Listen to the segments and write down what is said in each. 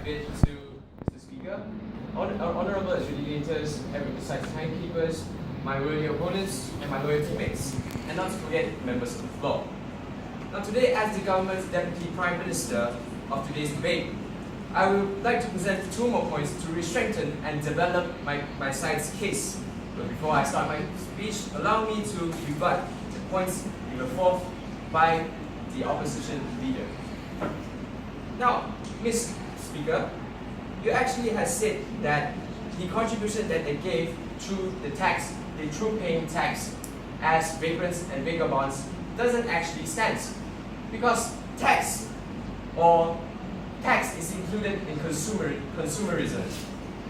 a bit to Mr. Speaker. Honorable adjudicators, besides timekeepers, my worthy opponents, and my loyal teammates, and not to forget members of the floor. Now today, as the government's Deputy Prime Minister of today's debate, I would like to present two more points to re-strengthen and develop my side's case. But before I start my speech, allow me to rebut the points given forth by the opposition leader. Now, Ms. Speaker, you actually have said that the contribution that they gave through the tax, the through paying tax as vagrants and vagabonds doesn't actually stand. Because tax is included in consumerism.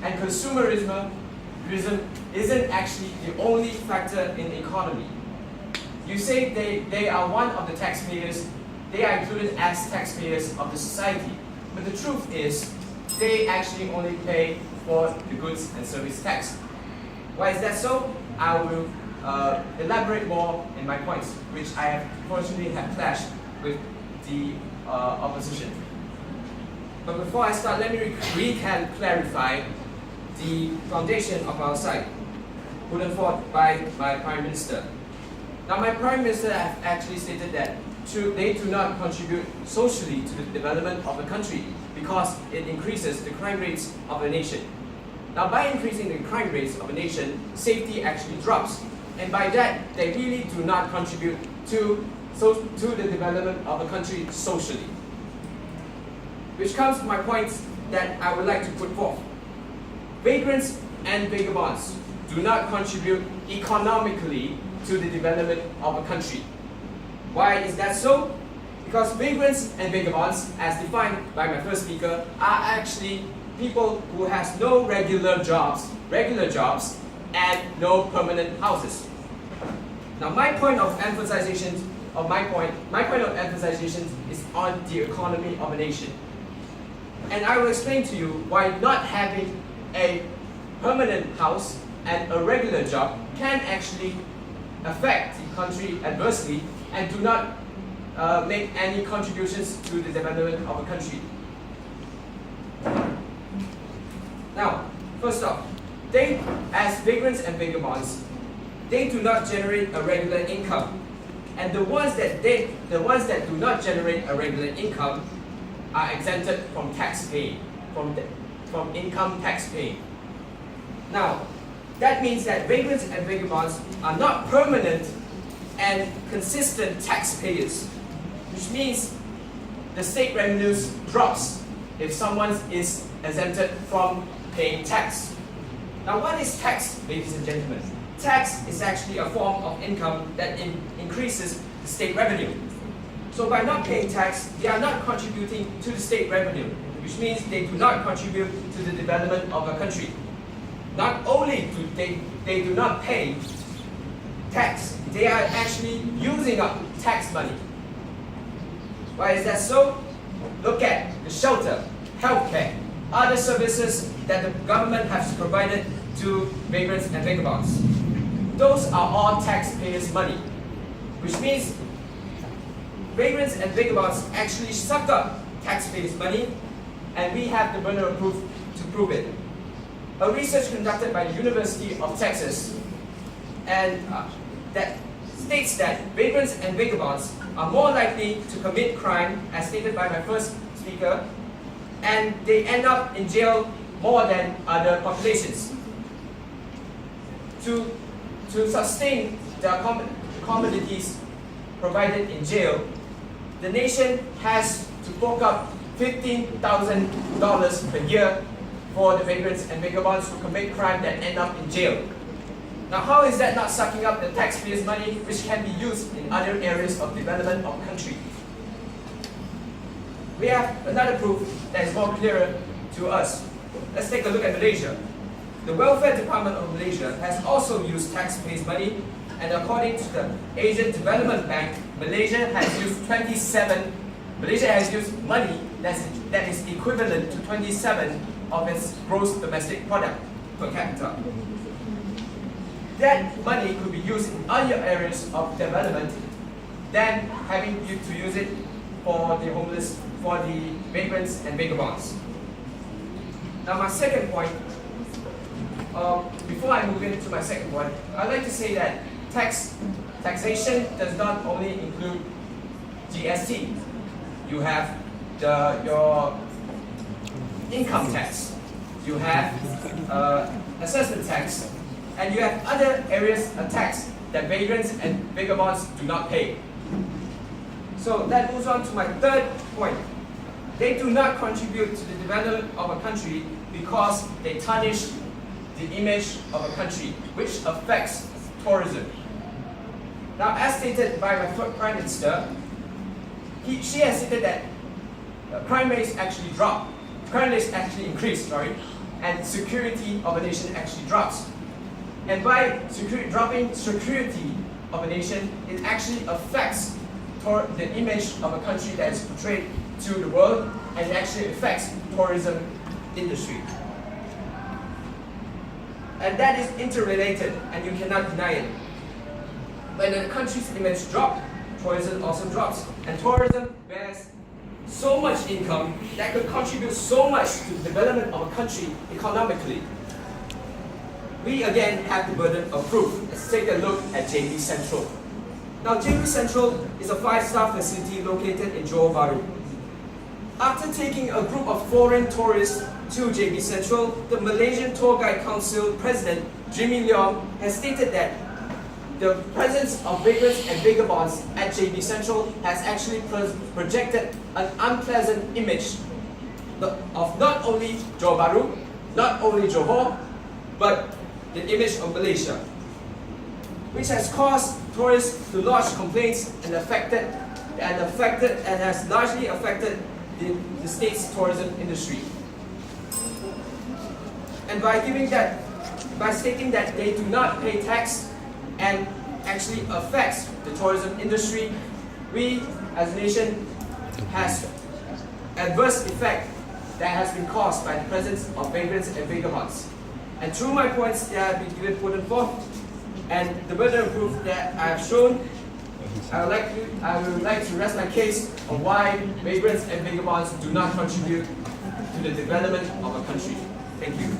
And consumerism isn't actually the only factor in the economy. You say they are one of the taxpayers, they are included as taxpayers of the society. But the truth is, they actually only pay for the goods and service tax. Why is that so? I will elaborate more in my points, which I have fortunately have clashed with the opposition. But before I start, let me clarify the foundation of our side, put forth by my Prime Minister. Now, my Prime Minister have actually stated that they do not contribute socially to the development of the country because it increases the crime rates of a nation. Now, by increasing the crime rates of a nation, safety actually drops. And by that, they really do not contribute to the development of a country socially. Which comes to my points that I would like to put forth. Vagrants and vagabonds do not contribute economically to the development of a country. Why is that so? Because vagrants and vagabonds, as defined by my first speaker, are actually people who has no regular jobs, and no permanent houses. Now, my point of emphasization is on the economy of a nation. And I will explain to you why not having a permanent house and a regular job can actually affect the country adversely and do not make any contributions to the development of a country. Now, first off, they, as vagrants and vagabonds, they do not generate a regular income. And the ones that do not generate a regular income are exempted from tax paying, from income tax paying. Now, that means that vagrants and vagabonds are not permanent and consistent taxpayers, which means the state revenues drops if someone is exempted from paying tax. Now, what is tax, ladies and gentlemen? Tax is actually a form of income that increases the state revenue. So by not paying tax, they are not contributing to the state revenue, which means they do not contribute to the development of a country. Not only do they do not pay tax, they are actually using up tax money. Why is that so? Look at the shelter, healthcare, other services that the government has provided to vagrants and vagabonds. Those are all taxpayers' money, which means vagrants and vagabonds actually suck up taxpayers' money, and we have the burden of proof to prove it. A research conducted by the University of Texas that states that vagrants and vagabonds are more likely to commit crime, as stated by my first speaker, and they end up in jail more than other populations. To sustain the commodities provided in jail, the nation has to fork up $15,000 per year for the vagrants and vagabonds who commit crime that end up in jail. Now, how is that not sucking up the taxpayers' money, which can be used in other areas of development of the country? We have another proof that is more clearer to us. Let's take a look at Malaysia. The Welfare Department of Malaysia has also used taxpayers' money, and according to the Asian Development Bank, Malaysia has used money that is equivalent to 27 of its gross domestic product per capita. That money could be used in other areas of development than having to use it for the homeless, for the vagrants and vagabonds. Now my second point, before I move into my second point, I'd like to say that taxation does not only include GST. You have your income tax, you have assessment tax, and you have other areas of tax that vagrants and vagabonds do not pay. So that moves on to my third point. They do not contribute to the development of a country because they tarnish the image of a country, which affects tourism. Now, as stated by my Prime Minister, she has stated that crime rates actually increase, and security of a nation actually drops. And by dropping security of a nation, it actually affects the image of a country that is portrayed to the world, and it actually affects tourism industry. And that is interrelated, and you cannot deny it. When a country's image drops, tourism also drops. And tourism bears so much income that could contribute so much to the development of a country economically. We again have the burden of proof. Let's take a look at JB Central. Now, JB Central is a 5-star facility located in Johor Bahru. After taking a group of foreign tourists to JB Central, the Malaysian Tour Guide Council President Jimmy Leong has stated that the presence of vagrants and vagabonds at JB Central has actually projected an unpleasant image of not only Johor Bahru, not only Johor, but the image of Malaysia, which has caused tourists to lodge complaints and has largely affected the state's tourism industry. And by stating that they do not pay tax and actually affects the tourism industry, we as a nation has adverse effect that has been caused by the presence of vagrants and vagabonds. And through my points that have been given put forth, and the burden of proof that I have shown, I would like to rest my case on why vagrants and vagabonds do not contribute to the development of a country. Thank you.